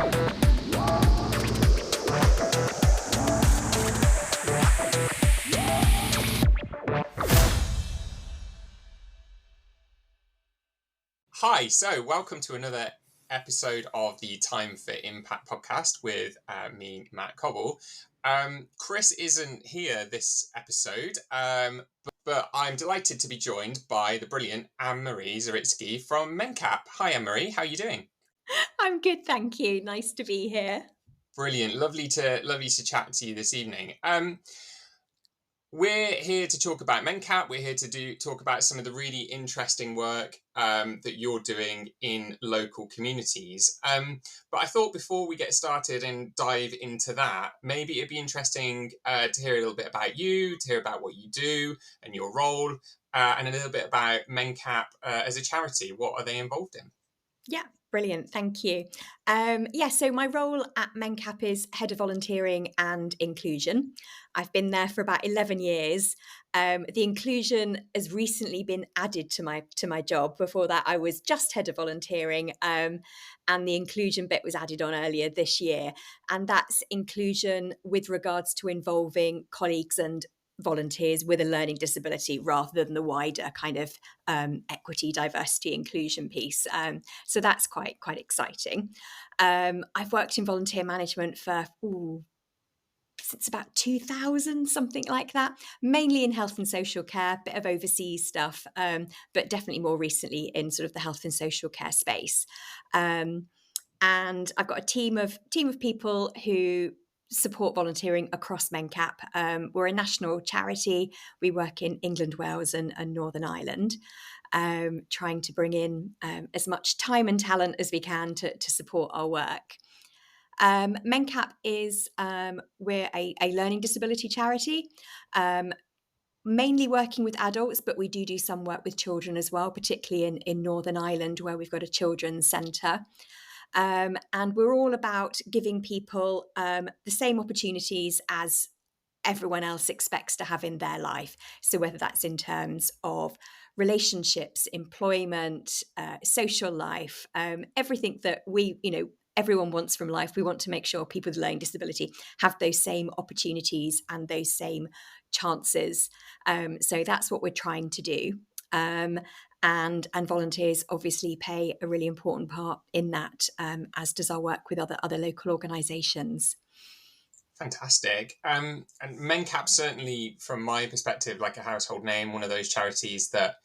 Hi, so welcome to another episode of the Time for Impact podcast with me, Matt Cobble. Chris isn't here this episode, but I'm delighted to be joined by the brilliant Anne-Marie Zaritsky from Mencap. Hi, Anne-Marie, how are you doing? I'm good, thank you. Nice to be here. Brilliant, lovely to chat to you this evening. We're here to talk about Mencap. We're here to talk about some of the really interesting work that you're doing in local communities. But I thought before we get started and dive into that, maybe it'd be interesting to hear a little bit about you, to hear about what you do and your role, and a little bit about Mencap as a charity. What are they involved in? Yeah, brilliant. Thank you. So my role at Mencap is Head of Volunteering and Inclusion. I've been there for about 11 years. The inclusion has recently been added to my job. Before that, I was just Head of Volunteering, and the inclusion bit was added on earlier this year. And that's inclusion with regards to involving colleagues and volunteers with a learning disability rather than the wider kind of equity, diversity, inclusion piece. So that's quite exciting. I've worked in volunteer management for since about 2000, something like that, mainly in health and social care, bit of overseas stuff, but definitely more recently in sort of the health and social care space. And I've got a team of people who support volunteering across Mencap. We're a national charity. We work in England, Wales and Northern Ireland, trying to bring in as much time and talent as we can to support our work. Mencap is, we're a learning disability charity, mainly working with adults, but we do some work with children as well, particularly in Northern Ireland, where we've got a children's centre. And we're all about giving people the same opportunities as everyone else expects to have in their life. So whether that's in terms of relationships, employment, social life, everything that everyone wants from life, we want to make sure people with learning disability have those same opportunities and those same chances. So that's what we're trying to do. And volunteers obviously play a really important part in that, as does our work with other local organisations. Fantastic. And Mencap certainly, from my perspective, like a household name, one of those charities that,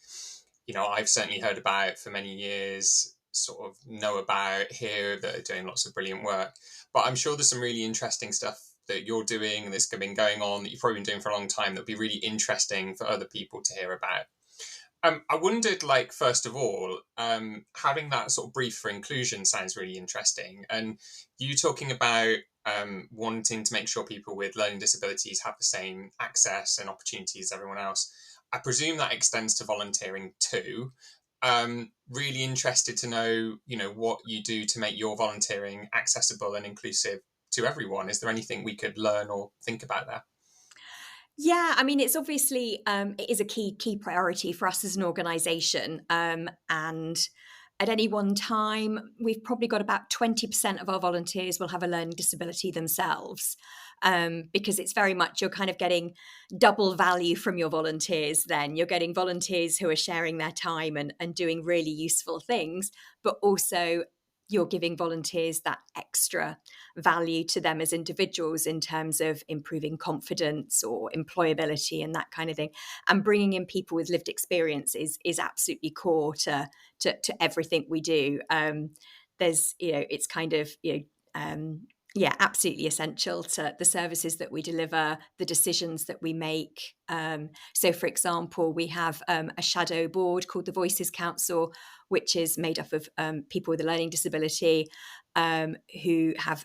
I've certainly heard about for many years, sort of know about here, that are doing lots of brilliant work. But I'm sure there's some really interesting stuff that you're doing and that's been going on that you've probably been doing for a long time that would be really interesting for other people to hear about. I wondered, first of all, having that sort of brief for inclusion sounds really interesting. And you talking about wanting to make sure people with learning disabilities have the same access and opportunities as everyone else. I presume that extends to volunteering too. Really interested to know, what you do to make your volunteering accessible and inclusive to everyone. Is there anything we could learn or think about there? Yeah, I mean, it's obviously it is a key priority for us as an organisation, and at any one time, we've probably got about 20% of our volunteers will have a learning disability themselves, because it's very much you're kind of getting double value from your volunteers. Then you're getting volunteers who are sharing their time and doing really useful things, but also you're giving volunteers that extra value to them as individuals in terms of improving confidence or employability and that kind of thing. And bringing in people with lived experience is absolutely core to everything we do. There's, it's kind of, absolutely essential to the services that we deliver, the decisions that we make. So, for example, we have a shadow board called the Voices Council, which is made up of people with a learning disability who have,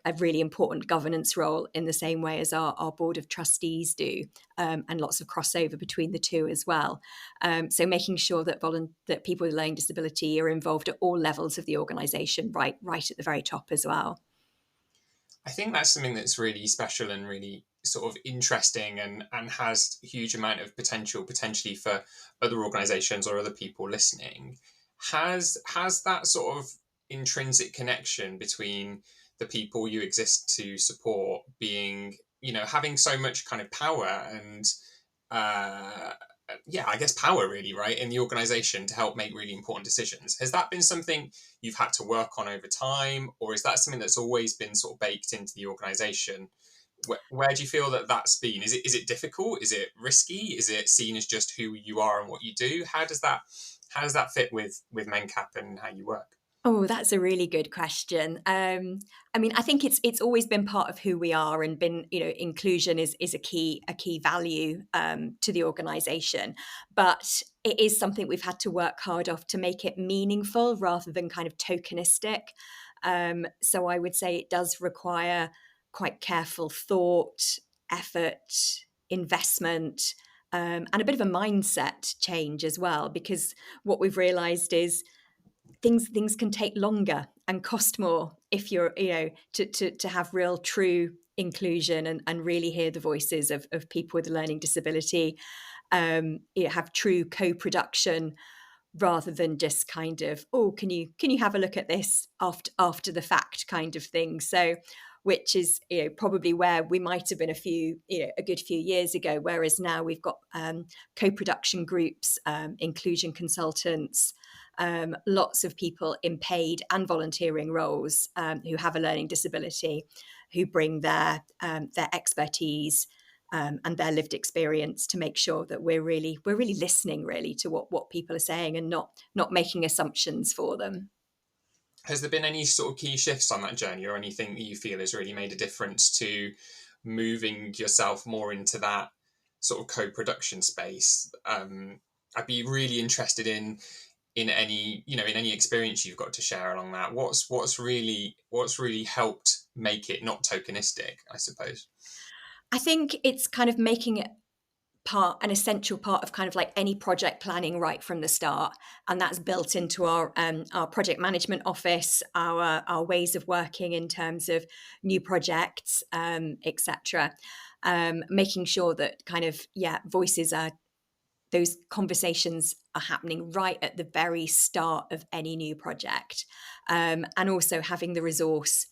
a really important governance role in the same way as our board of trustees do, and lots of crossover between the two as well. So making sure that that people with a learning disability are involved at all levels of the organisation, right at the very top as well. I think that's something that's really special and really sort of interesting and has a huge amount of potentially for other organisations or other people listening. Has that sort of intrinsic connection between the people you exist to support being, having so much kind of power and uh, yeah, I guess power really, right, in the organization to help make really important decisions. Has that been something you've had to work on over time, or is that something that's always been sort of baked into the organization? Where do you feel that that's been? Is it difficult? Is it risky? Is it seen as just who you are and what you do? How does that fit with Mencap and how you work? Oh, that's a really good question. I mean, I think it's always been part of who we are, and been, inclusion is a key value to the organisation. But it is something we've had to work hard off to make it meaningful rather than kind of tokenistic. So I would say it does require quite careful thought, effort, investment, and a bit of a mindset change as well. Because what we've realised is things can take longer and cost more if you're, to have real true inclusion, and really hear the voices of people with a learning disability, have true co-production rather than just kind of, oh, can you have a look at this after the fact kind of thing. So which is, probably where we might have been a good few years ago, whereas now we've got co-production groups, inclusion consultants, lots of people in paid and volunteering roles, who have a learning disability, who bring their expertise, and their lived experience to make sure that we're really listening really to what people are saying, and not making assumptions for them. Has there been any sort of key shifts on that journey, or anything that you feel has really made a difference to moving yourself more into that sort of co-production space? I'd be really interested in any experience you've got to share along that. What's really helped make it not tokenistic, I suppose. I think it's kind of making it an essential part of kind of like any project planning right from the start, and that's built into our project management office, our ways of working in terms of new projects, etc. Making sure that kind of, voices are those conversations are happening right at the very start of any new project, and also having the resource,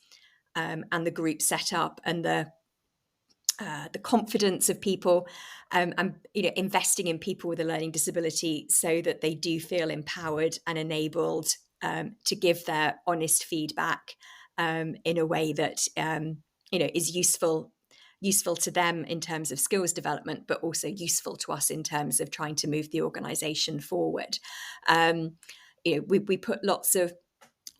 and the group set up, and the confidence of people, and investing in people with a learning disability so that they do feel empowered and enabled, to give their honest feedback, in a way that, is useful to them in terms of skills development, but also useful to us in terms of trying to move the organisation forward. We put lots of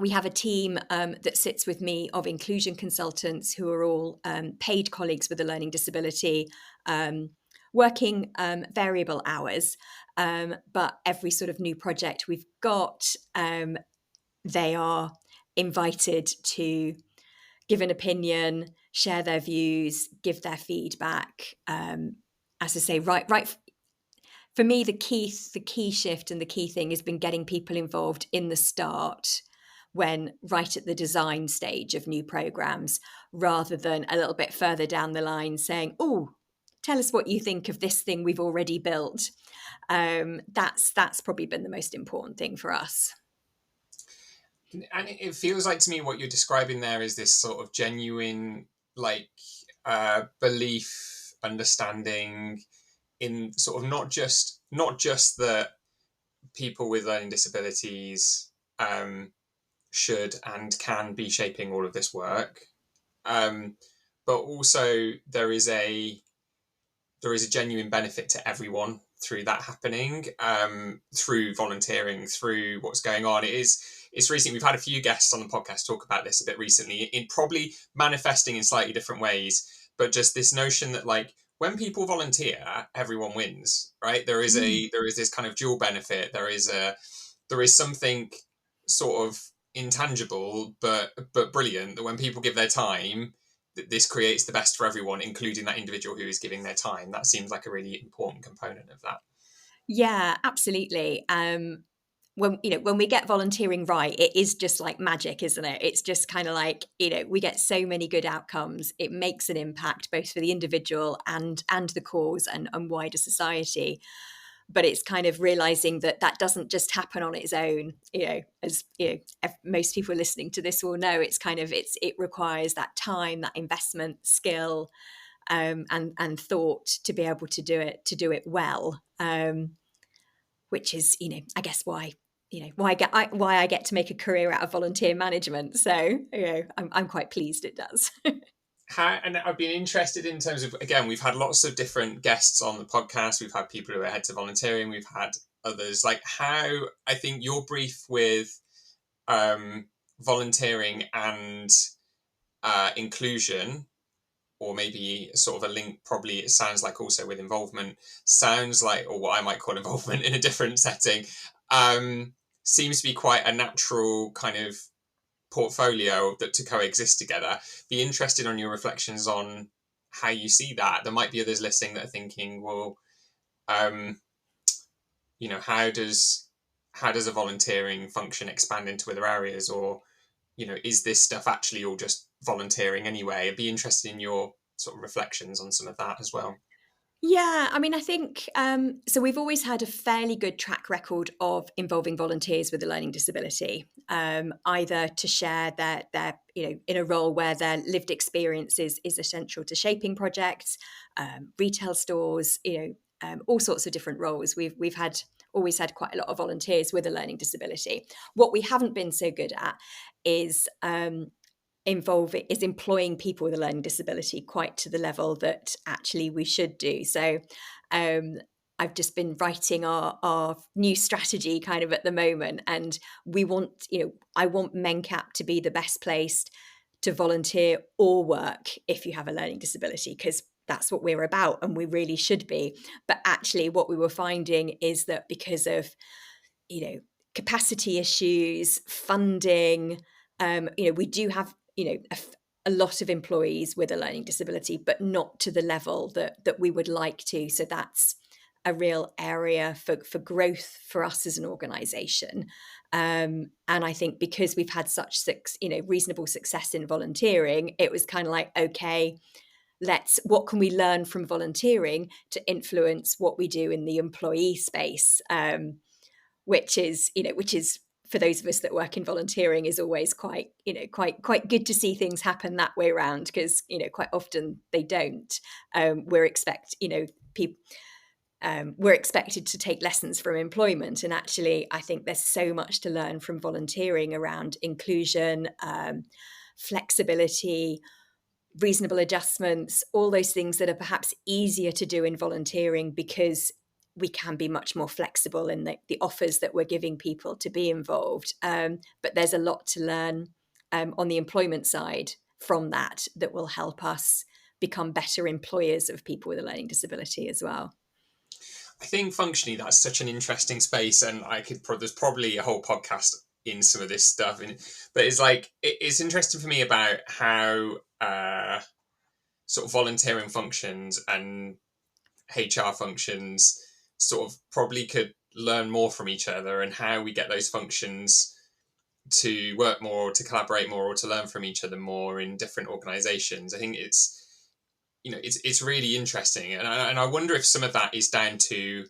we have a team, that sits with me, of inclusion consultants who are all, paid colleagues with a learning disability, working, variable hours. But every sort of new project we've got, they are invited to give an opinion, share their views, give their feedback. As I say, right. For me, the key shift and the key thing has been getting people involved in the start, when right at the design stage of new programs, rather than a little bit further down the line saying, oh, tell us what you think of this thing we've already built. That's probably been the most important thing for us. And it feels like to me what you're describing there is this sort of genuine, like, belief, understanding in sort of not just that people with learning disabilities should and can be shaping all of this work, um, but also there is a genuine benefit to everyone through that happening, through volunteering, through what's going on. It's recent. We've had a few guests on the podcast talk about this a bit recently, in probably manifesting in slightly different ways, but just this notion that, like, when people volunteer, everyone wins, right? There is this kind of dual benefit. There is something sort of intangible but brilliant, that when people give their time, this creates the best for everyone, including that individual who is giving their time. That seems like a really important component of that. Yeah, absolutely. When we get volunteering right, it is just like magic, isn't it? It's just kind of like, we get so many good outcomes. It makes an impact both for the individual and the cause, and wider society. but it's kind of realizing that that doesn't just happen on its own. As most people listening to this will know, it requires that time, that investment, skill, and thought to be able to do it well, which is, I guess why I get to make a career out of volunteer management. So I'm quite pleased it does. And I've been interested in terms of, again, we've had lots of different guests on the podcast. We've had people who are heads of volunteering. We've had others. Like, how I think your brief with volunteering and inclusion, or maybe sort of a link, probably it sounds like also with involvement, sounds like, or what I might call involvement in a different setting, seems to be quite a natural kind of portfolio that to coexist together. Be interested on your reflections on how you see that. There might be others listening that are thinking, well, how does a volunteering function expand into other areas, or is this stuff actually all just volunteering anyway? I'd be interested in your sort of reflections on some of that as well. Yeah, I mean, I think so. We've always had a fairly good track record of involving volunteers with a learning disability, either to share their in a role where their lived experience is essential to shaping projects, retail stores, all sorts of different roles. We've always had quite a lot of volunteers with a learning disability. What we haven't been so good at is employing people with a learning disability quite to the level that actually we should do. So I've just been writing our new strategy kind of at the moment, and I want Mencap to be the best placed to volunteer or work if you have a learning disability, because that's what we're about and we really should be. But actually what we were finding is that because of capacity issues, funding, we do have a lot of employees with a learning disability, but not to the level that we would like to. So that's a real area for growth for us as an organisation. And I think because we've had such reasonable success in volunteering, it was kind of like, okay, what can we learn from volunteering to influence what we do in the employee space, which is for those of us that work in volunteering is always quite good to see things happen that way around, because quite often they don't. We're expected to take lessons from employment, and actually I think there's so much to learn from volunteering around inclusion, flexibility, reasonable adjustments, all those things that are perhaps easier to do in volunteering because we can be much more flexible in the offers that we're giving people to be involved. But there's a lot to learn on the employment side from that will help us become better employers of people with a learning disability as well. I think functionally that's such an interesting space, and there's probably a whole podcast in some of this stuff. But it's interesting for me about how sort of volunteering functions and HR functions sort of probably could learn more from each other, and how we get those functions to work more, or to collaborate more, or to learn from each other more in different organizations. I think it's really interesting, and I wonder if some of that is down to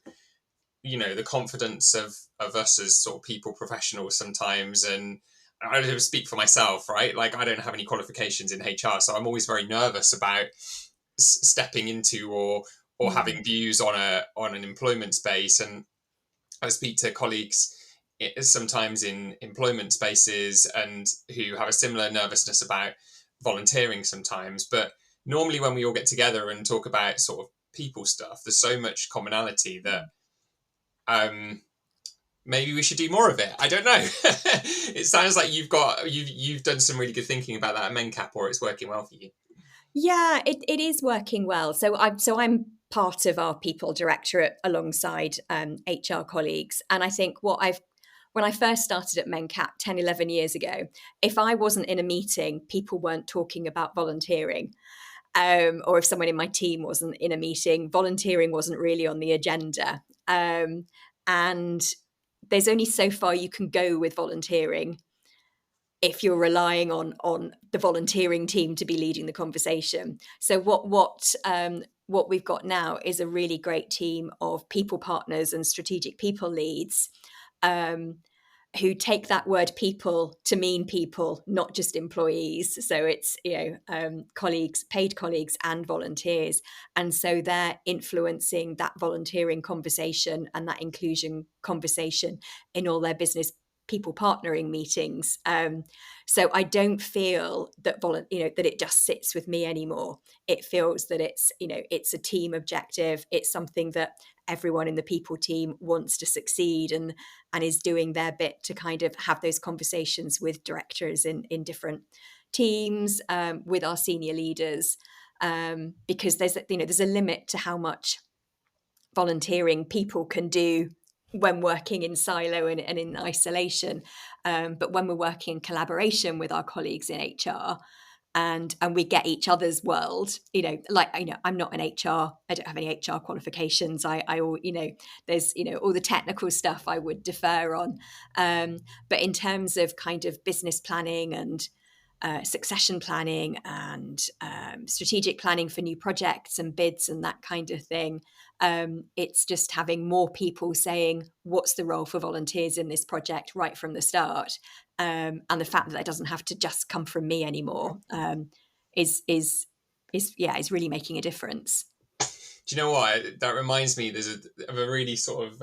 the confidence of us as sort of people professionals sometimes. And I don't speak for myself, right? Like, I don't have any qualifications in HR, so I'm always very nervous about stepping into or having views on an employment space. And I speak to colleagues sometimes in employment spaces and who have a similar nervousness about volunteering sometimes. But normally when we all get together and talk about sort of people stuff, there's so much commonality that maybe we should do more of it. I don't know. It sounds like you've done some really good thinking about that at Mencap, or it's working well for you. Yeah, it is working well. So I'm part of our people directorate alongside HR colleagues. And I think when I first started at Mencap 10, 11 years ago, if I wasn't in a meeting, people weren't talking about volunteering. Or if someone in my team wasn't in a meeting, volunteering wasn't really on the agenda. And there's only so far you can go with volunteering if you're relying on the volunteering team to be leading the conversation. So what what we've got now is a really great team of people partners and strategic people leads, who take that word people to mean people, not just employees. So it's, colleagues, paid colleagues and volunteers. And so they're influencing that volunteering conversation and that inclusion conversation in all their business people partnering meetings. So I don't feel that that it just sits with me anymore. It feels that it's a team objective. It's something that everyone in the people team wants to succeed and is doing their bit to kind of have those conversations with directors in different teams, with our senior leaders, because there's a limit to how much volunteering people can do when working in silo and in isolation. But when we're working in collaboration with our colleagues in HR, and we get each other's world, I'm not an HR, I don't have any HR qualifications. There's, all the technical stuff I would defer on. But in terms of kind of business planning and succession planning and strategic planning for new projects and bids and that kind of thing. It's just having more people saying, what's the role for volunteers in this project right from the start? And the fact that doesn't have to just come from me anymore is really making a difference. Do you know what? That reminds me, of a really sort of,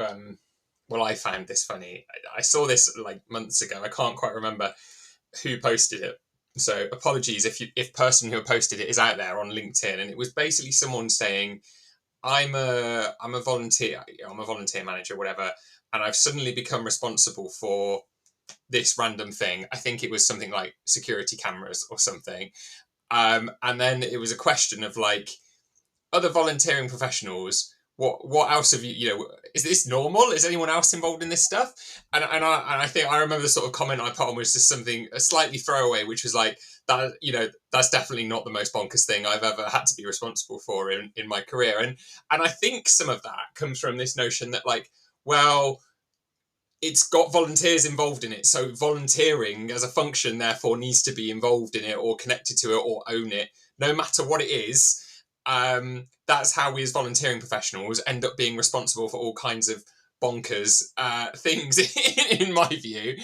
I found this funny. I saw this like months ago. I can't quite remember who posted it. So apologies if person who posted it is out there on LinkedIn. And it was basically someone saying, I'm a volunteer, I'm a volunteer manager, whatever, and I've suddenly become responsible for this random thing. I think it was something like security cameras or something. And then it was a question of like, other volunteering professionals, what else have you, is this normal? Is anyone else involved in this stuff? And I think I remember the sort of comment I put on was just something a slightly throwaway, which was like, that, that's definitely not the most bonkers thing I've ever had to be responsible for in my career. And I think some of that comes from this notion that like, well, it's got volunteers involved in it. So volunteering as a function therefore needs to be involved in it or connected to it or own it, no matter what it is. That's how we as volunteering professionals end up being responsible for all kinds of bonkers things in my view.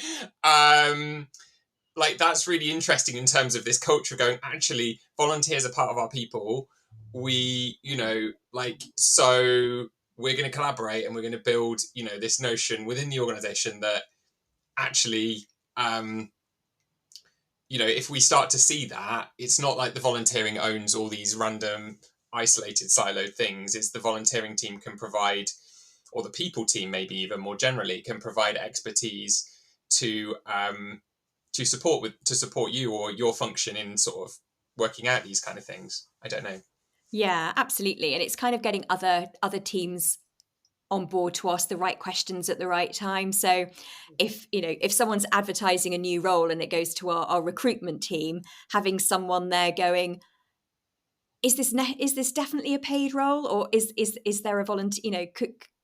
Like that's really interesting in terms of this culture going, actually volunteers are part of our people. We, so we're going to collaborate and we're going to build, this notion within the organization that actually, if we start to see that, it's not like the volunteering owns all these random isolated siloed things. It's the volunteering team can provide, or the people team maybe even more generally, can provide expertise to support you or your function in sort of working out these kind of things. I don't know. Yeah, absolutely. And it's kind of getting other teams on board to ask the right questions at the right time. So if someone's advertising a new role and it goes to our recruitment team, having someone there going, is this definitely a paid role, or is there a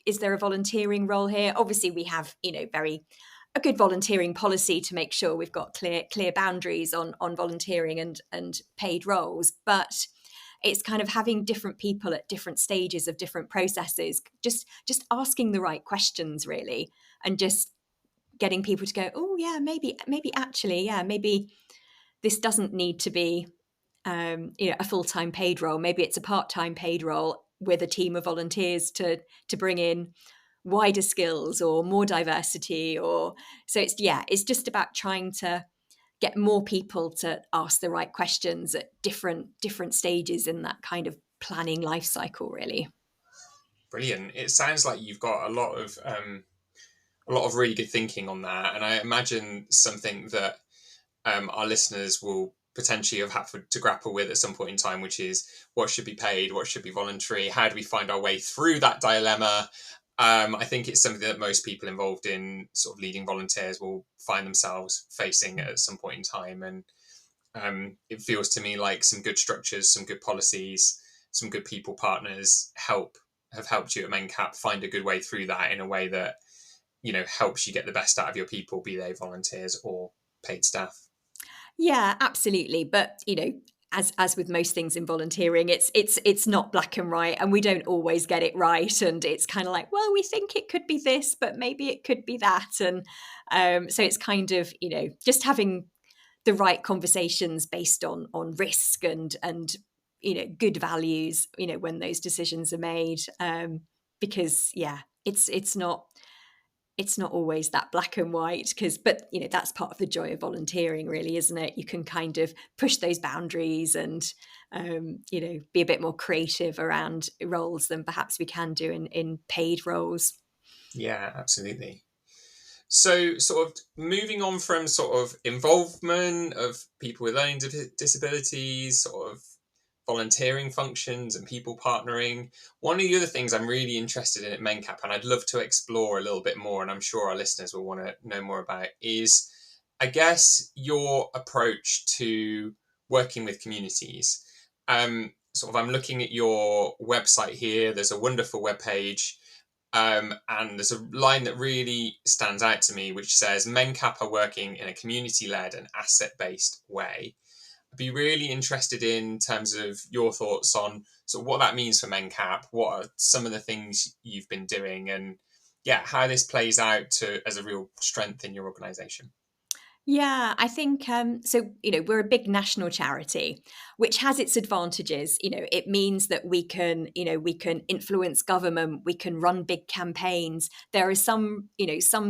is there a volunteering role here? Obviously we have a good volunteering policy to make sure we've got clear boundaries on volunteering and paid roles, but it's kind of having different people at different stages of different processes, just asking the right questions really, and just getting people to go, oh yeah, maybe actually, yeah, maybe this doesn't need to be a full-time paid role. Maybe it's a part-time paid role with a team of volunteers to bring in wider skills or more diversity. Or so it's just about trying to get more people to ask the right questions at different stages in that kind of planning life cycle, really. Brilliant. It sounds like you've got a lot of really good thinking on that, and I imagine something that our listeners will potentially have had to grapple with at some point in time, which is what should be paid, what should be voluntary, how do we find our way through that dilemma. I think it's something that most people involved in sort of leading volunteers will find themselves facing at some point in time. And it feels to me like some good structures, some good policies, some good people partners have helped you at Mencap find a good way through that in a way that, helps you get the best out of your people, be they volunteers or paid staff. Yeah, absolutely. But, as with most things in volunteering, it's not black and white, and we don't always get it right. And it's kind of like, well, we think it could be this, but maybe it could be that. And so it's kind of, just having the right conversations based on risk and good values, when those decisions are made. Because it's not always that black and white, but that's part of the joy of volunteering, really, isn't it? You can kind of push those boundaries and be a bit more creative around roles than perhaps we can do in paid roles. Yeah, absolutely. So, sort of moving on from sort of involvement of people with learning disabilities, sort of volunteering functions and people partnering. One of the other things I'm really interested in at Mencap, and I'd love to explore a little bit more, and I'm sure our listeners will want to know more about, is I guess your approach to working with communities. Sort of, I'm looking at your website here. There's a wonderful webpage. And there's a line that really stands out to me, which says Mencap are working in a community-led and asset-based way. I'd be really interested in terms of your thoughts on sort of what that means for Mencap, what are some of the things you've been doing, and yeah, how this plays out as a real strength in your organisation. Yeah, I think so. We're a big national charity, which has its advantages. It means that we can influence government, we can run big campaigns. There are some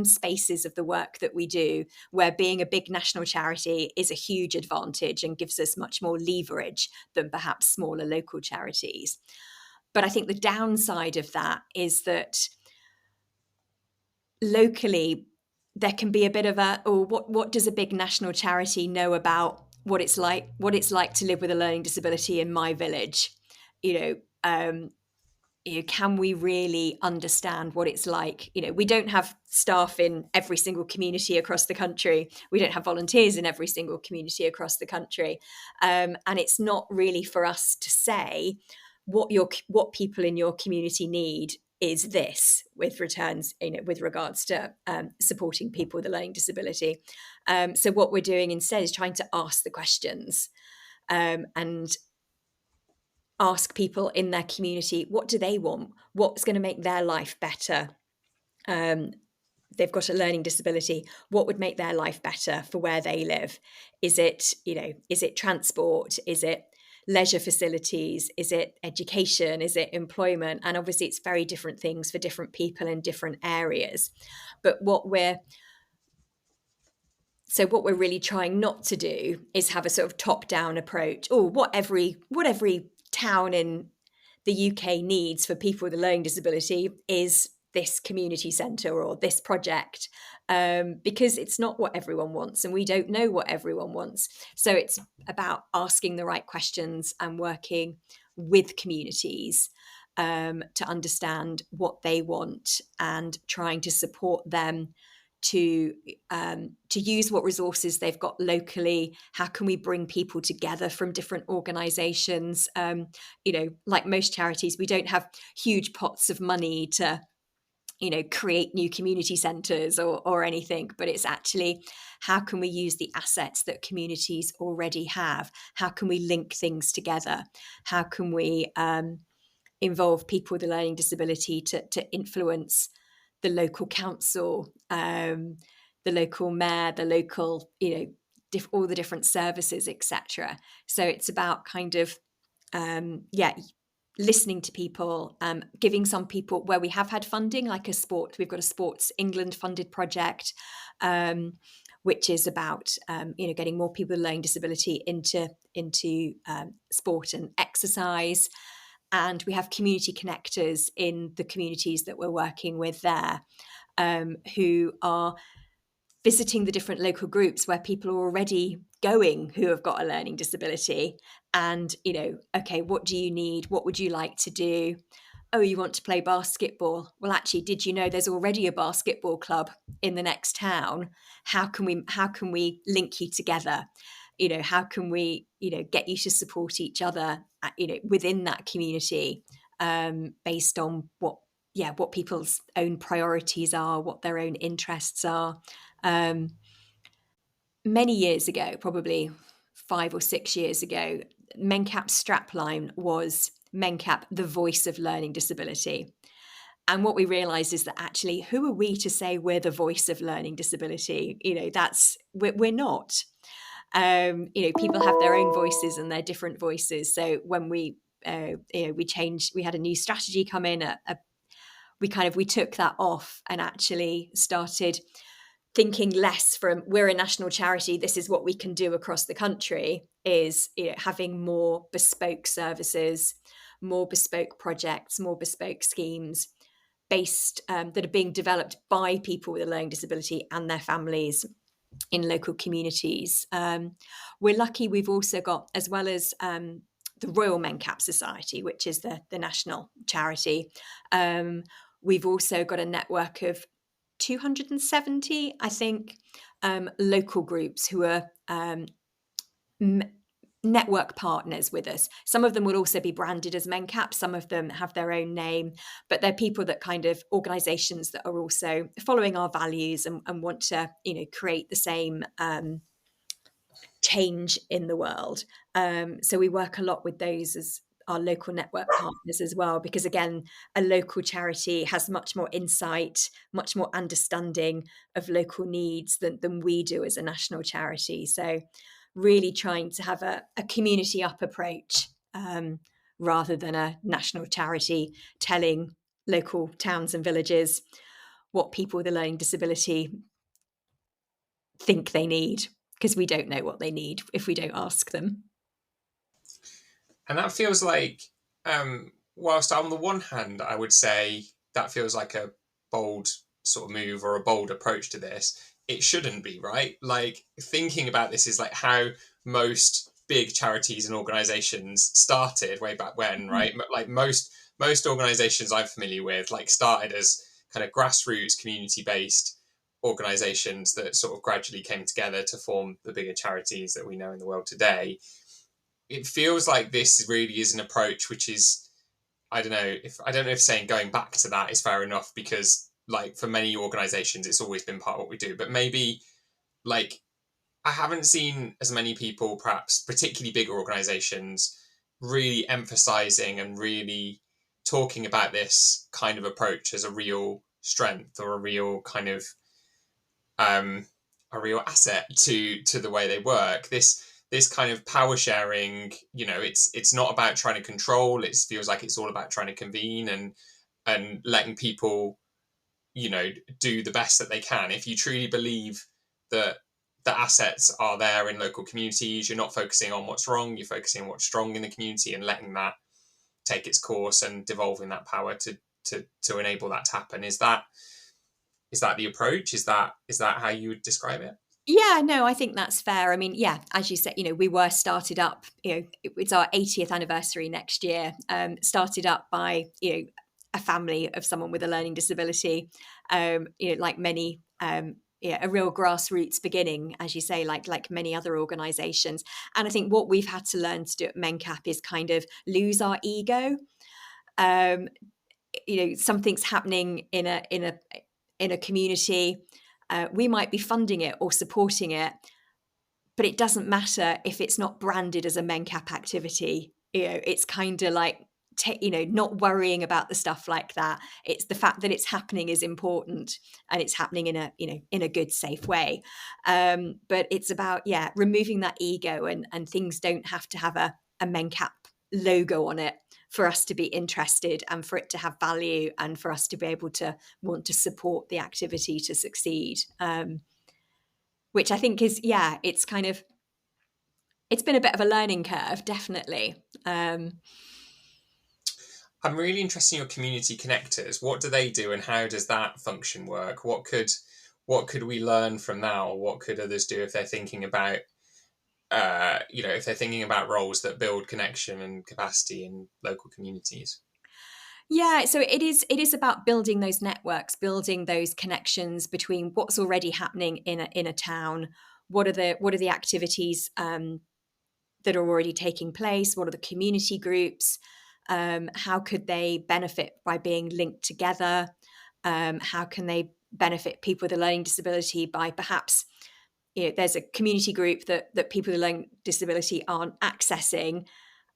spaces of the work that we do where being a big national charity is a huge advantage and gives us much more leverage than perhaps smaller local charities. But I think the downside of that is that locally there can be a bit of what does a big national charity know about what it's like to live with a learning disability in my village? you know um, can we really understand what it's like? We don't have staff in every single community across the country. We don't have volunteers in every single community across the country. And it's not really for us to say what people in your community need is this with regards to supporting people with a learning disability. So what we're doing instead is trying to ask the questions, and ask people in their community, what do they want? What's going to make their life better? They've got a learning disability. What would make their life better for where they live? Is it transport? Is it leisure facilities? Is it education? Is it employment? And obviously it's very different things for different people in different areas. But what we're really trying not to do is have a sort of top-down approach. Oh, what every town in the UK needs for people with a learning disability is this community centre or this project, because it's not what everyone wants, and we don't know what everyone wants. So it's about asking the right questions and working with communities to understand what they want and trying to support them to use what resources they've got locally. How can we bring people together from different organisations? Like most charities, we don't have huge pots of money to create new community centres or anything, but it's actually how can we use the assets that communities already have? How can we link things together? How can we involve people with a learning disability to influence the local council, the local mayor, the local, all the different services, etc. So it's about kind of, listening to people, giving some people where we have had funding, like we've got a Sports England funded project, which is about getting more people with learning disability into sport and exercise. And we have community connectors in the communities that we're working with there, who are visiting the different local groups where people are already going who have got a learning disability. And, okay, what do you need? What would you like to do? Oh, you want to play basketball? Well, actually, did you know there's already a basketball club in the next town? How can we link you together? How can we, get you to support each other, within that community, based on what people's own priorities are, what their own interests are. Many years ago, probably 5 or 6 years ago, Mencap's strapline was Mencap, the voice of learning disability. And what we realized is that actually, who are we to say we're the voice of learning disability? We're not. People have their own voices and their different voices. So when we had a new strategy come in, we took that off and actually started thinking less from, we're a national charity, this is what we can do across the country, is having more bespoke services, more bespoke projects, more bespoke schemes based that are being developed by people with a learning disability and their families in local communities. We're lucky we've also got, as well as the Royal Mencap Society, which is the national charity, we've also got a network of 270, I think, local groups who are network partners with us. Some of them will also be branded as Mencap, some of them have their own name, but they're people that organisations that are also following our values and want to create the same change in the world. So we work a lot with those as our local network partners as well, because again, a local charity has much more insight, much more understanding of local needs than we do as a national charity. So really trying to have a community up approach rather than a national charity telling local towns and villages what people with a learning disability think they need, because we don't know what they need if we don't ask them. And that feels like, whilst on the one hand, I would say that feels like a bold sort of move or a bold approach to this, it shouldn't be, right? Like, thinking about this is like how most big charities and organizations started way back when, right? Like most organizations I'm familiar with, like, started as kind of grassroots, community-based organizations that sort of gradually came together to form the bigger charities that we know in the world today. It feels like this really is an approach which is, I don't know if saying going back to that is fair enough, because like for many organizations it's always been part of what we do, but maybe like I haven't seen as many people, perhaps particularly bigger organizations, really emphasizing and really talking about this kind of approach as a real strength or a real kind of a real asset to the way they work. This kind of power sharing, it's not about trying to control. It feels like it's all about trying to convene and letting people, do the best that they can. If you truly believe that the assets are there in local communities, you're not focusing on what's wrong, you're focusing on what's strong in the community and letting that take its course and devolving that power to enable that to happen. Is that the approach? Is that how you would describe it? Yeah, no, I think that's fair. I mean, yeah, as you said, we were started up, it's our 80th anniversary next year, started up by, a family of someone with a learning disability, like many, a real grassroots beginning, as you say, like many other organisations. And I think what we've had to learn to do at Mencap is kind of lose our ego. Something's happening in a community. We might be funding it or supporting it, but it doesn't matter if it's not branded as a Mencap activity. It's kind of like, not worrying about the stuff like that. It's the fact that it's happening is important, and it's happening in a good, safe way. But it's about, removing that ego, and things don't have to have a Mencap logo on it for us to be interested and for it to have value and for us to be able to want to support the activity to succeed. Which I think is, it's been a bit of a learning curve, definitely. I'm really interested in your community connectors. What do they do, and how does that function work? What could we learn from that, or what could others do if they're thinking about, roles that build connection and capacity in local communities? Yeah, so it is about building those networks, building those connections between what's already happening in a town. What are the activities that are already taking place? What are the community groups? How could they benefit by being linked together? How can they benefit people with a learning disability by perhaps, there's a community group that people with a learning disability aren't accessing,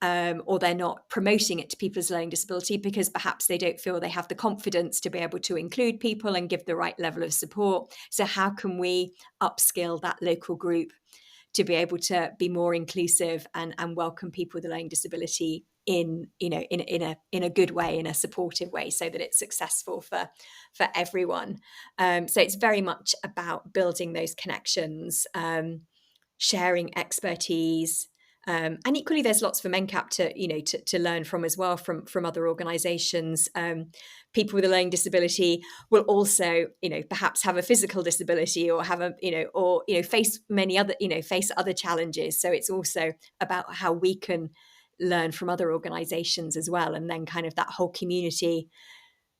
or they're not promoting it to people with learning disability because perhaps they don't feel they have the confidence to be able to include people and give the right level of support. So how can we upskill that local group to be able to be more inclusive and welcome people with a learning disability in a good way, in a supportive way, so that it's successful for everyone. So it's very much about building those connections, sharing expertise. And equally, there's lots for Mencap to learn from as well, from other organisations. People with a learning disability will also, perhaps have a physical disability or have face many other, face other challenges. So it's also about how we can learn from other organisations as well, and then kind of that whole community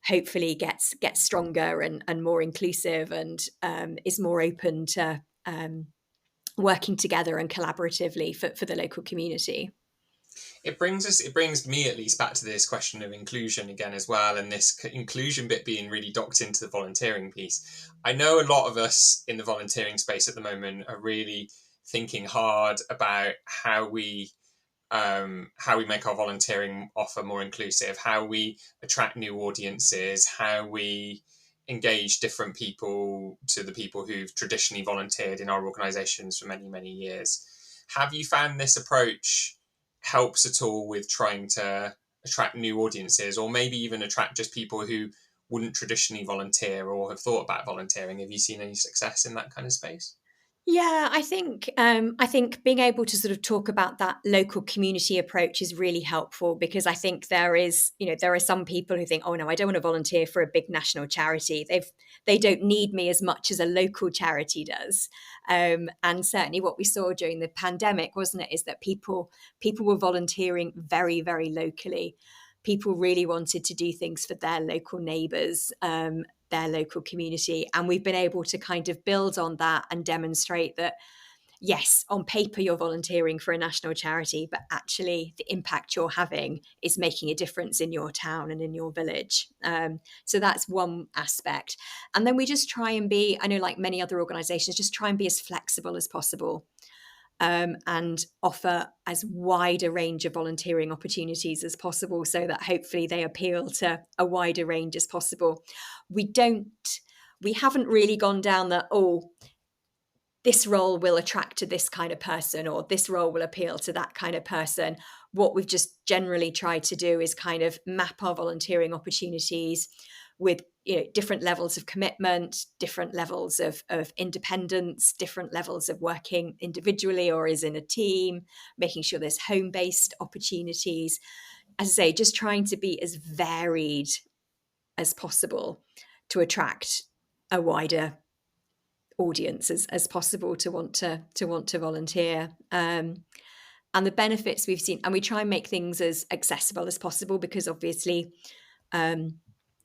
hopefully gets stronger and more inclusive and is more open to working together and collaboratively for the local community. It brings me at least back to this question of inclusion again as well, and this inclusion bit being really docked into the volunteering piece. I know a lot of us in the volunteering space at the moment are really thinking hard about how we make our volunteering offer more inclusive, how we attract new audiences, how we engage different people to the people who've traditionally volunteered in our organisations for many, many years. Have you found this approach helps at all with trying to attract new audiences, or maybe even attract just people who wouldn't traditionally volunteer or have thought about volunteering? Have you seen any success in that kind of space? Yeah, I think being able to sort of talk about that local community approach is really helpful, because I think there are some people who think, oh no, I don't want to volunteer for a big national charity. They don't need me as much as a local charity does. And certainly what we saw during the pandemic, wasn't it, is that people were volunteering very, very locally. People really wanted to do things for their local neighbours, their local community. And we've been able to kind of build on that and demonstrate that, yes, on paper you're volunteering for a national charity, but actually the impact you're having is making a difference in your town and in your village. So that's one aspect. And then we just try and be, I know like many other organisations, just try and be as flexible as possible. And offer as wide a range of volunteering opportunities as possible, so that hopefully they appeal to a wider range as possible. We haven't really gone down the, this role will attract to this kind of person, or this role will appeal to that kind of person. What we've just generally tried to do is kind of map our volunteering opportunities with different levels of commitment, different levels of independence, different levels of working individually or as in a team, making sure there's home-based opportunities. As I say, just trying to be as varied as possible to attract a wider audience as possible to want to volunteer. And the benefits we've seen, and we try and make things as accessible as possible, because obviously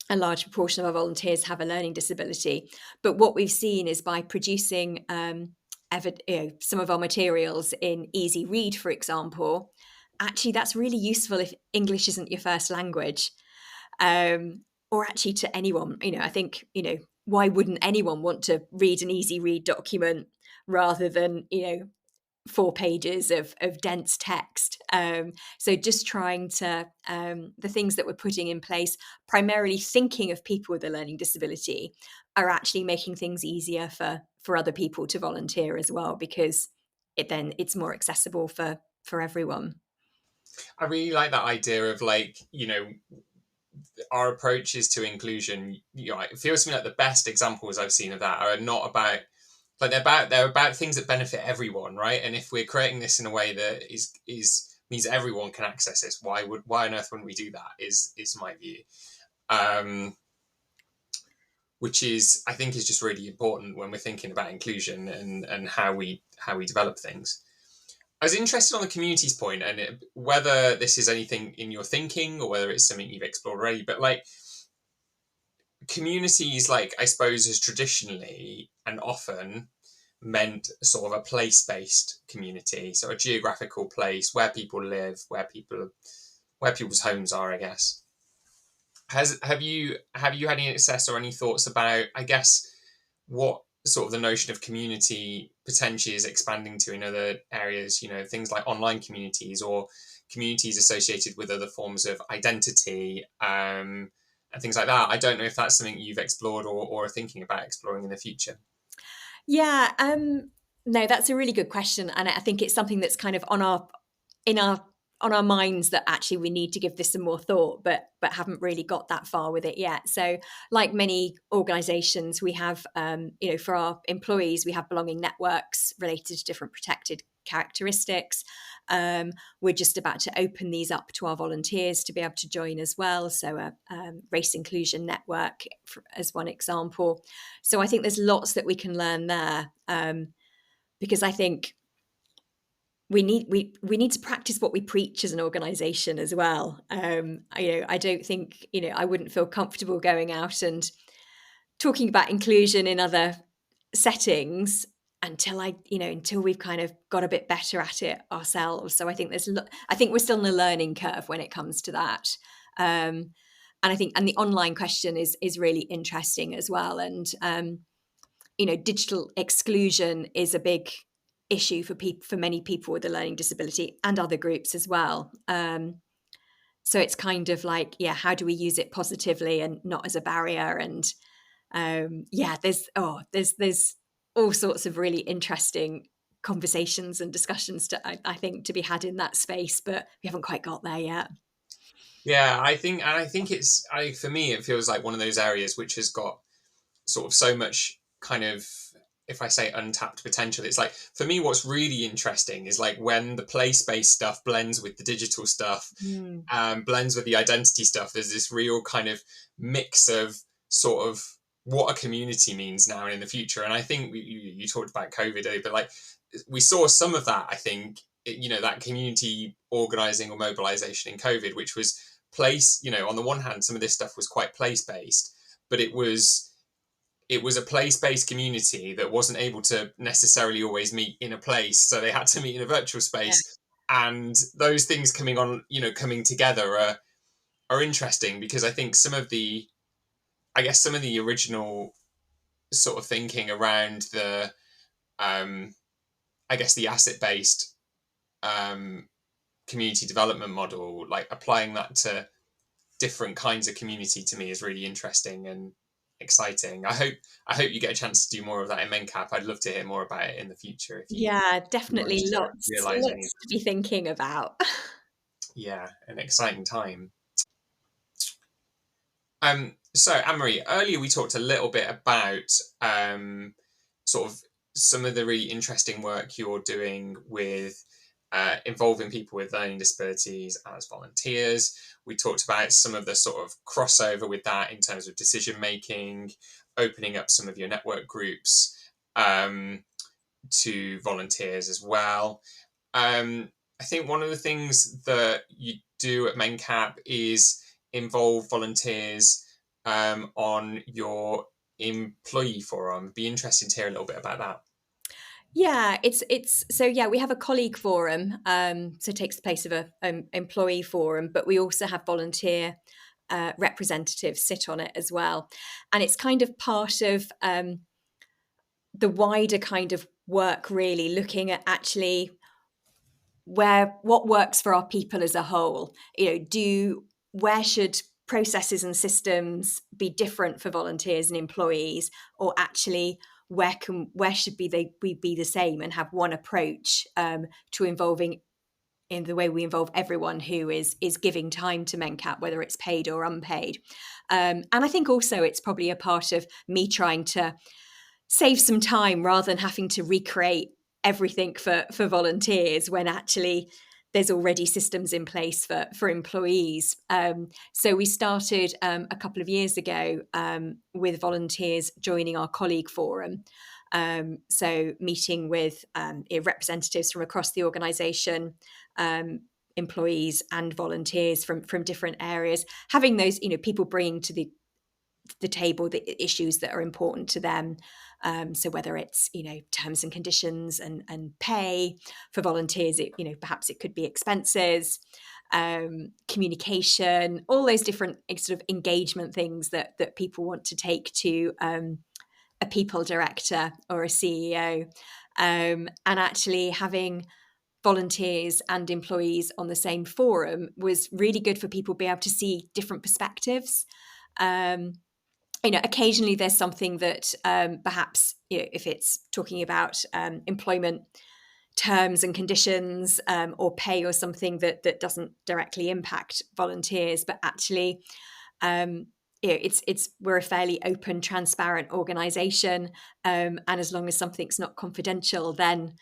a large proportion of our volunteers have a learning disability. But what we've seen is by producing some of our materials in easy read, for example, actually that's really useful if English isn't your first language, or actually to anyone. I think, why wouldn't anyone want to read an easy read document rather than 4 pages of dense text? So just trying to, the things that we're putting in place, primarily thinking of people with a learning disability, are actually making things easier for other people to volunteer as well, because it's more accessible for everyone. I really like that idea of our approaches to inclusion. It feels to me like the best examples I've seen of that are not about, like, they're about things that benefit everyone, right? And if we're creating this in a way that is means everyone can access this, why on earth wouldn't we do that? Is my view, which is, I think, is just really important when we're thinking about inclusion and how we develop things. I was interested on the communities point, and whether this is anything in your thinking or whether it's something you've explored already. But like, communities, like, I suppose, has traditionally and often meant sort of a place-based community, so a geographical place where people live, where people's homes are, I guess. Have you had any access or any thoughts about, I guess, what sort of the notion of community potentially is expanding to in other areas, things like online communities or communities associated with other forms of identity, and things like that. I don't know if that's something you've explored or are thinking about exploring in the future. Yeah, no, that's a really good question, and I think it's something that's kind of in our on our minds, that actually we need to give this some more thought, but haven't really got that far with it yet. So, like many organisations, we have, for our employees, we have belonging networks related to different protected characteristics. We're just about to open these up to our volunteers to be able to join as well. So, a race inclusion network, as one example. So, I think there's lots that we can learn there, because I think we need to practice what we preach as an organization as well. I don't think, I wouldn't feel comfortable going out and talking about inclusion in other settings until we've kind of got a bit better at it ourselves. So I think I think we're still in a learning curve when it comes to that. And I think, and the online question is really interesting as well. And digital exclusion is a big issue for many people with a learning disability and other groups as well. So it's kind of like, yeah, how do we use it positively and not as a barrier? And there's all sorts of really interesting conversations and discussions I think to be had in that space, but we haven't quite got there yet. Yeah, I think for me, it feels like one of those areas which has got sort of so much kind of, if I say untapped potential. It's like, for me, what's really interesting is like when the place-based stuff blends with the digital stuff, blends with the identity stuff. There's this real kind of mix of sort of what a community means now and in the future. And I think you talked about COVID earlier, but like we saw some of that, I think, that community organizing or mobilization in COVID, which was on the one hand, some of this stuff was quite place-based, but it was a place-based community that wasn't able to necessarily always meet in a place, so they had to meet in a virtual Yeah. space. And those things coming together are interesting, because I think some of the original sort of thinking around the the asset-based community development model, like applying that to different kinds of community, to me is really interesting and exciting. I hope you get a chance to do more of that in Mencap. I'd love to hear more about it in the future if you Yeah, manage definitely to realize any of lots to be thinking about. Yeah, an exciting time. So Anne-Marie, earlier we talked a little bit about sort of some of the really interesting work you're doing with involving people with learning disabilities as volunteers. We talked about some of the sort of crossover with that in terms of decision making, opening up some of your network groups to volunteers as well. I think one of the things that you do at Mencap is involve volunteers on your employee forum. Be interested to hear a little bit about that. Yeah, it's so yeah, we have a colleague forum, so it takes the place of a employee forum, but we also have volunteer representatives sit on it as well, and it's kind of part of the wider kind of work, really looking at actually what works for our people as a whole. Where should processes and systems be different for volunteers and employees, or actually where should we be the same and have one approach to involving in the way we involve everyone who is giving time to Mencap, whether it's paid or unpaid. And I think also it's probably a part of me trying to save some time rather than having to recreate everything for volunteers when actually there's already systems in place for employees. So we started a couple of years ago with volunteers joining our colleague forum. So meeting with representatives from across the organisation, employees and volunteers from different areas, having those people bringing to the table the issues that are important to them. So whether it's terms and conditions and pay for volunteers, perhaps it could be expenses, communication, all those different sort of engagement things that people want to take to a people director or a CEO. And actually having volunteers and employees on the same forum was really good for people to be able to see different perspectives. Occasionally there's something that perhaps, if it's talking about employment terms and conditions or pay or something that doesn't directly impact volunteers, but actually we're a fairly open, transparent organisation, and as long as something's not confidential, then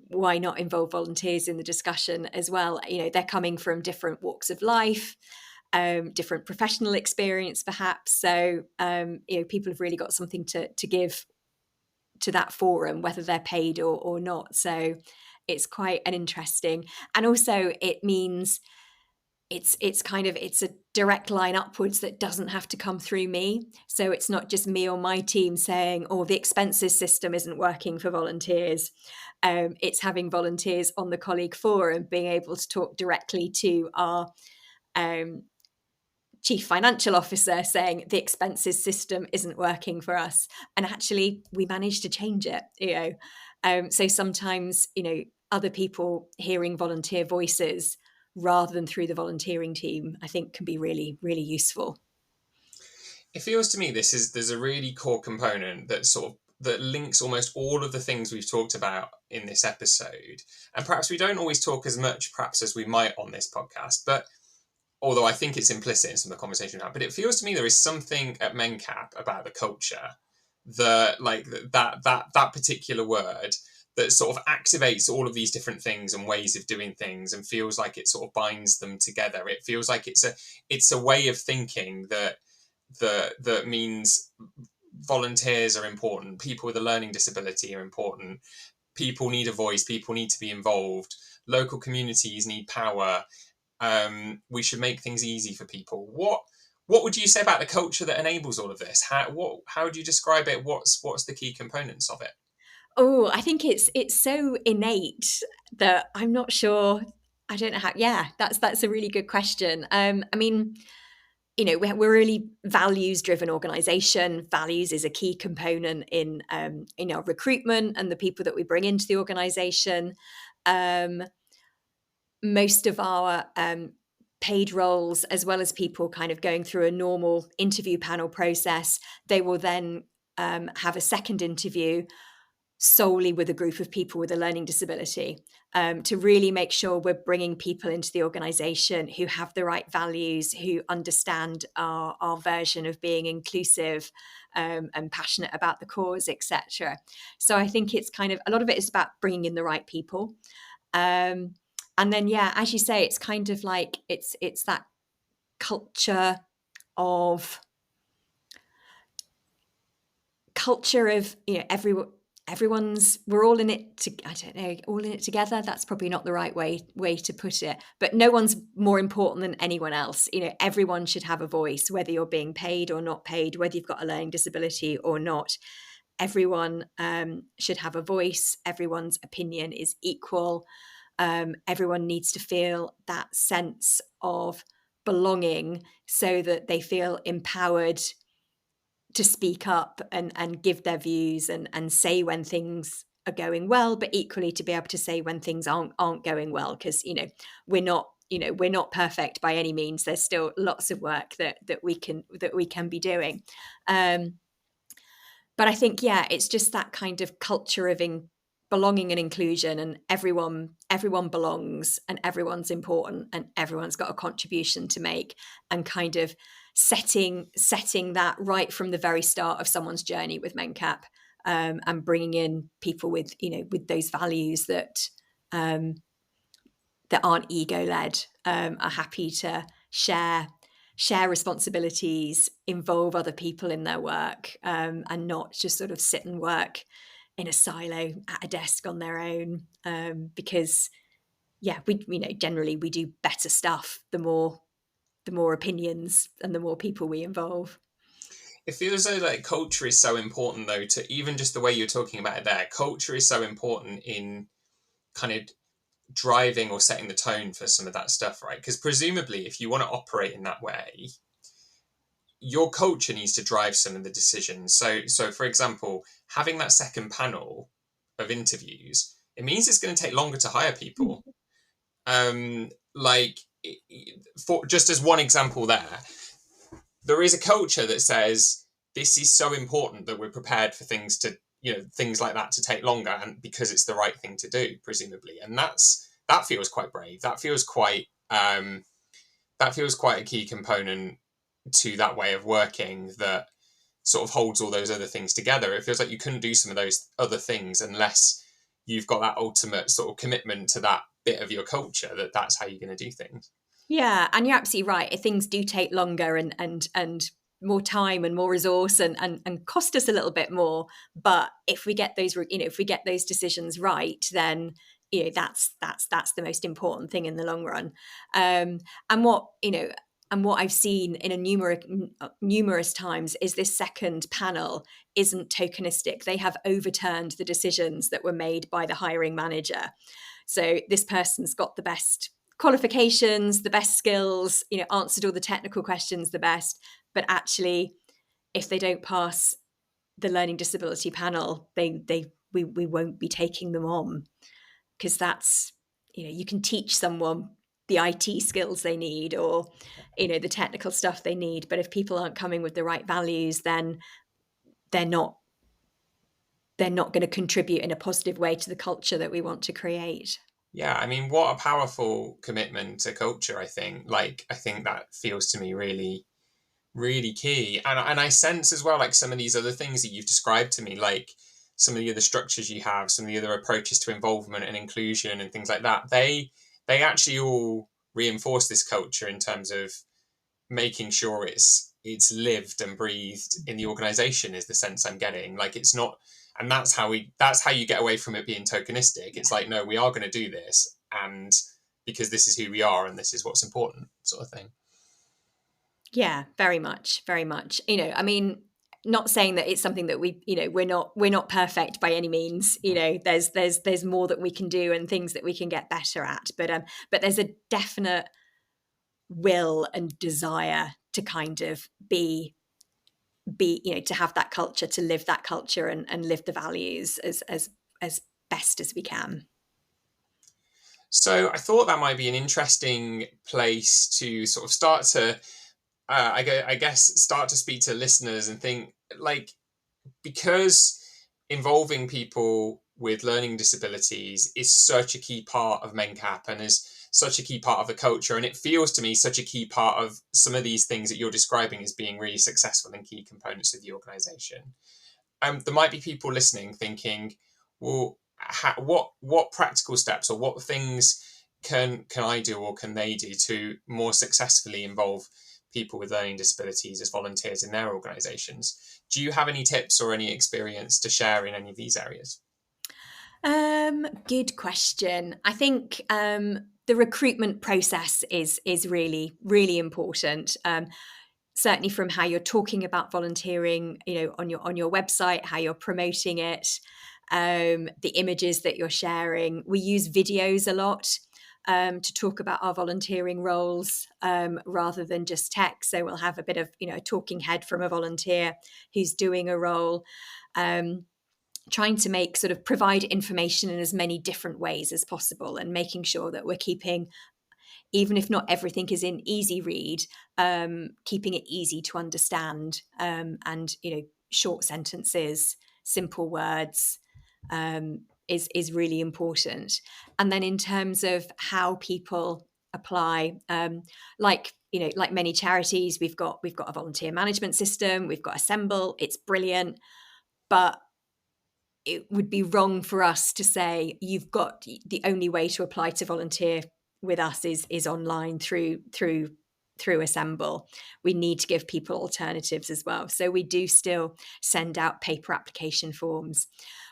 why not involve volunteers in the discussion as well? They're coming from different walks of life, different professional experience, perhaps. So people have really got something to give to that forum, whether they're paid or not. So it's quite an interesting, and also it means it's a direct line upwards that doesn't have to come through me. So it's not just me or my team saying, oh, the expenses system isn't working for volunteers. It's having volunteers on the colleague forum being able to talk directly to our chief financial officer saying the expenses system isn't working for us, and actually we managed to change it. So sometimes other people hearing volunteer voices rather than through the volunteering team, I think can be really, really useful. It feels to me there's a really core component that links almost all of the things we've talked about in this episode, and perhaps we don't always talk as much perhaps as we might on this podcast, but although I think it's implicit in some of the conversation now, but it feels to me there is something at Mencap about the culture that particular word that sort of activates all of these different things and ways of doing things, and feels like it sort of binds them together. It feels like it's a way of thinking that means volunteers are important, people with a learning disability are important, people need a voice, people need to be involved, local communities need power. We should make things easy for people. What would you say about the culture that enables all of this? How would you describe it? What's the key components of it? Oh, I think it's so innate that I'm not sure. I don't know how. Yeah, that's a really good question. I mean, we're a really values-driven organisation. Values is a key component in our recruitment and the people that we bring into the organisation. Most of our paid roles, as well as people kind of going through a normal interview panel process, they will then have a second interview solely with a group of people with a learning disability, to really make sure we're bringing people into the organisation who have the right values, who understand our version of being inclusive, and passionate about the cause, etc. So I think it's kind of, a lot of it is about bringing in the right people. And then, yeah, as you say, it's kind of like it's that culture of everyone's, we're all in it to, I don't know, all in it together. That's probably not the right way to put it, but no one's more important than anyone else. Everyone should have a voice, whether you're being paid or not paid, whether you've got a learning disability or not. Everyone should have a voice. Everyone's opinion is equal. Everyone needs to feel that sense of belonging so that they feel empowered to speak up and give their views and say when things are going well, but equally to be able to say when things aren't going well, because we're not perfect by any means. There's still lots of work that we can be doing. But I think, yeah, it's just that kind of culture of belonging and inclusion, and everyone belongs, and everyone's important, and everyone's got a contribution to make, and kind of setting that right from the very start of someone's journey with Mencap, and bringing in people with those values that aren't ego led, are happy to share responsibilities, involve other people in their work, and not just sort of sit and work in a silo at a desk on their own. Because, yeah, we generally we do better stuff the more opinions and the more people we involve. It feels though like culture is so important though, to even just the way you're talking about it there. Culture is so important in kind of driving or setting the tone for some of that stuff, right? Because presumably if you want to operate in that way, your culture needs to drive some of the decisions. So for example, having that second panel of interviews, it means it's going to take longer to hire people. Like, for just as one example, there is a culture that says this is so important that we're prepared for things to, things like that to take longer, and because it's the right thing to do, presumably. And that feels quite brave. That feels quite a key component to that way of working, that sort of holds all those other things together. It feels like you couldn't do some of those other things unless you've got that ultimate sort of commitment to that bit of your culture, that's how you're going to do things. Yeah, and you're absolutely right. Things do take longer and more time and more resource and cost us a little bit more. But if we get those, if we get those decisions right, then that's the most important thing in the long run. And what I've seen in numerous times is this second panel isn't tokenistic. They have overturned the decisions that were made by the hiring manager. So this person's got the best qualifications, the best skills, answered all the technical questions the best, but actually, if they don't pass the learning disability panel, we won't be taking them on, because that's, you can teach someone the IT skills they need, or the technical stuff they need, but if people aren't coming with the right values, then they're not going to contribute in a positive way to the culture that we want to create. Yeah, I mean, what a powerful commitment to culture, I think. Like, I think that feels to me really, really key. And I sense as well, like, some of these other things that you've described to me, like some of the other structures you have, some of the other approaches to involvement and inclusion and things like that, they actually all reinforce this culture in terms of making sure it's lived and breathed in the organization, is the sense I'm getting. Like, it's not, and that's how you get away from it being tokenistic. It's like, no, we are going to do this, and because this is who we are and this is what's important, sort of thing. Yeah, very much, very much. I mean, not saying that it's something that we're not perfect by any means. There's more that we can do and things that we can get better at. But there's a definite will and desire to kind of be to have that culture, to live that culture, and live the values as best as we can. So I thought that might be an interesting place to sort of start to, I guess, start to speak to listeners and think, like, because involving people with learning disabilities is such a key part of Mencap and is such a key part of the culture, and it feels to me such a key part of some of these things that you're describing as being really successful and key components of the organization. There might be people listening thinking, well, what practical steps or what things can I do or can they do to more successfully involve people with learning disabilities as volunteers in their organizations? Do you have any tips or any experience to share in any of these areas? Good question. I think the recruitment process is really, really important. Certainly from how you're talking about volunteering, on your website, how you're promoting it, the images that you're sharing. We use videos a lot to talk about our volunteering roles, rather than just text. So we'll have a bit of a talking head from a volunteer who's doing a role. Trying to provide information in as many different ways as possible, and making sure that we're keeping, even if not everything is in easy read, keeping it easy to understand, and short sentences, simple words, is really important. And then in terms of how people apply, like many charities, we've got a volunteer management system, we've got Assemble, it's brilliant, but it would be wrong for us to say you've got the only way to apply to volunteer with us is online through Assemble. We need to give people alternatives as well. So we do still send out paper application forms.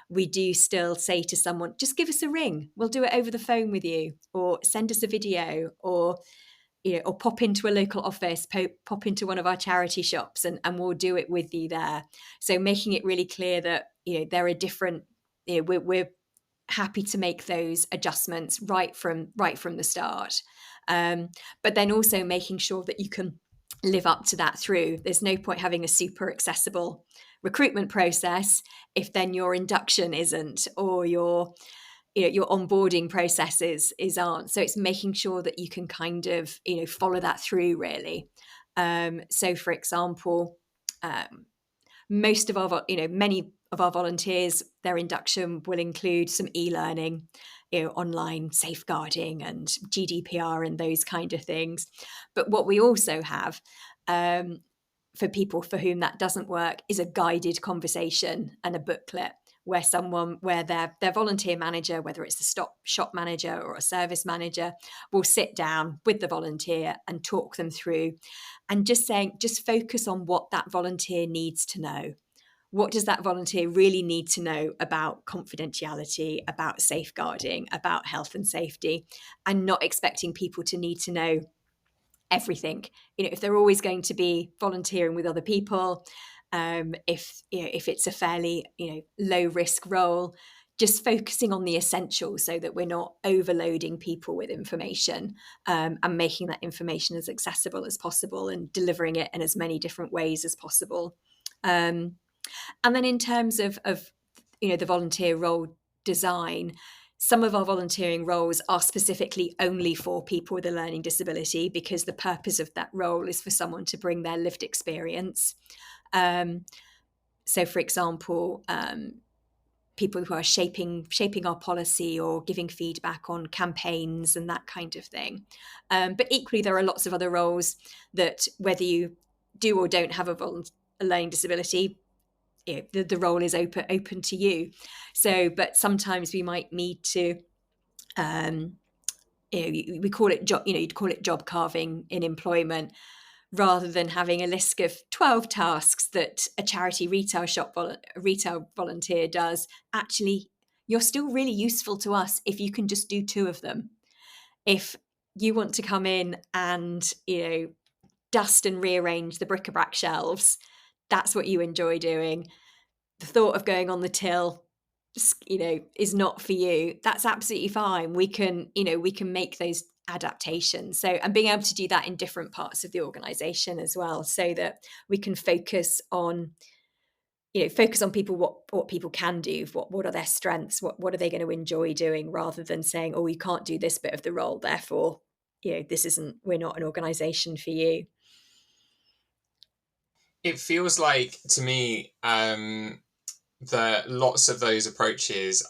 We do still say to someone, just give us a ring. We'll do it over the phone with you, or send us a video, or or pop into a local office, pop into one of our charity shops, and we'll do it with you there. So making it really clear that there are different, we're happy to make those adjustments right from the start. But then also making sure that you can live up to that through. There's no point having a super accessible recruitment process if then your induction isn't, or your onboarding processes aren't. So it's making sure that you can kind of follow that through, really. So for example, most of our many of our volunteers, their induction will include some e-learning, online safeguarding and GDPR and those kind of things. But what we also have, for people for whom that doesn't work, is a guided conversation and a booklet where their volunteer manager, whether it's the shop manager or a service manager, will sit down with the volunteer and talk them through, and just focus on what that volunteer needs to know. What does that volunteer really need to know about confidentiality, about safeguarding, about health and safety, and not expecting people to need to know everything. If they're always going to be volunteering with other people, if it's a fairly low risk role, just focusing on the essentials so that we're not overloading people with information, and making that information as accessible as possible and delivering it in as many different ways as possible. And then in terms of the volunteer role design, some of our volunteering roles are specifically only for people with a learning disability, because the purpose of that role is for someone to bring their lived experience. So, for example, people who are shaping our policy or giving feedback on campaigns and that kind of thing. But equally, there are lots of other roles that, whether you do or don't have a learning disability, the role is open to you. So, but sometimes we might need to, we call it you'd call it job carving in employment, rather than having a list of 12 tasks that a charity retail volunteer does. Actually, you're still really useful to us if you can just do 2 of them. If you want to come in and dust and rearrange the bric-a-brac shelves, that's what you enjoy doing. The thought of going on the till is not for you. That's absolutely fine. We can make those adaptations. So, and being able to do that in different parts of the organization as well, so that we can focus on people, what people can do, what are their strengths, what are they going to enjoy doing, rather than saying, oh, you can't do this bit of the role, therefore we're not an organization for you. It feels like to me that lots of those approaches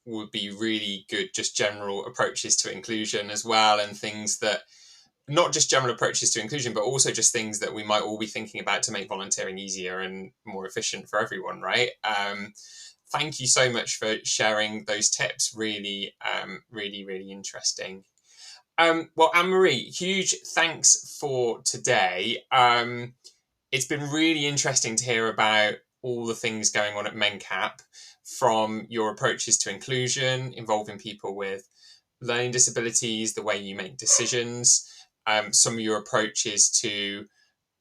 would be really good, just general approaches to inclusion as well, and things that, not just general approaches to inclusion, but also just things that we might all be thinking about to make volunteering easier and more efficient for everyone, right? Thank you so much for sharing those tips. Really, really interesting. Well, Anne-Marie, huge thanks for today. It's been really interesting to hear about all the things going on at Mencap, from your approaches to inclusion involving people with learning disabilities, the way you make decisions, some of your approaches to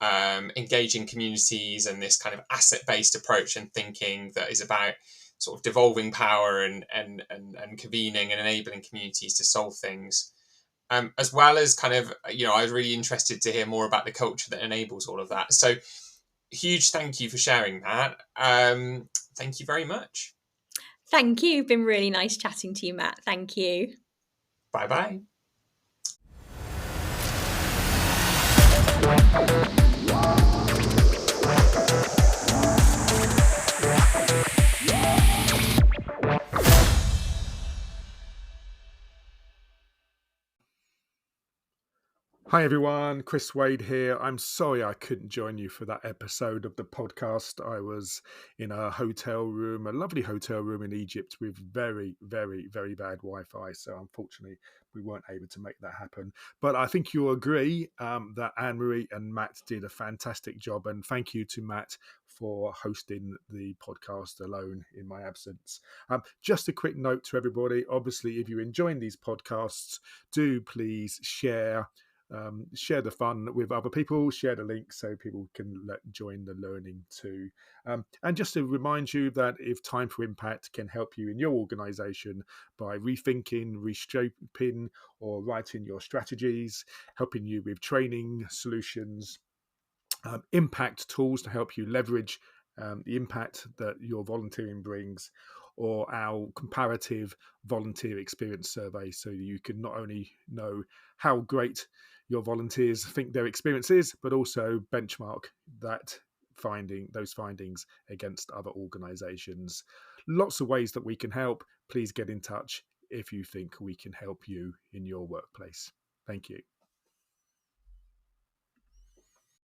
engaging communities, and this kind of asset-based approach and thinking that is about sort of devolving power and convening and enabling communities to solve things. As well as kind of, I was really interested to hear more about the culture that enables all of that. So huge thank you for sharing that. Thank you very much. Thank you. It's been really nice chatting to you, Matt. Thank you. Bye-bye. Hi everyone, Chris Wade here. I'm sorry I couldn't join you for that episode of the podcast. I was in a hotel room, a lovely hotel room in Egypt with very, very, very bad Wi-Fi. So unfortunately, we weren't able to make that happen. But I think you'll agree that Anne-Marie and Matt did a fantastic job. And thank you to Matt for hosting the podcast alone in my absence. Just a quick note to everybody. Obviously, if you're enjoying these podcasts, do please share the fun with other people, share the link so people can join the learning too. And just to remind you that if Time for Impact can help you in your organization by rethinking, reshaping, or writing your strategies, helping you with training solutions, impact tools to help you leverage the impact that your volunteering brings, or our comparative volunteer experience survey, so you can not only know how great your volunteers think their experience is, but also benchmark those findings against other organizations. Lots of ways that we can help. Please get in touch if you think we can help you in your workplace. Thank you.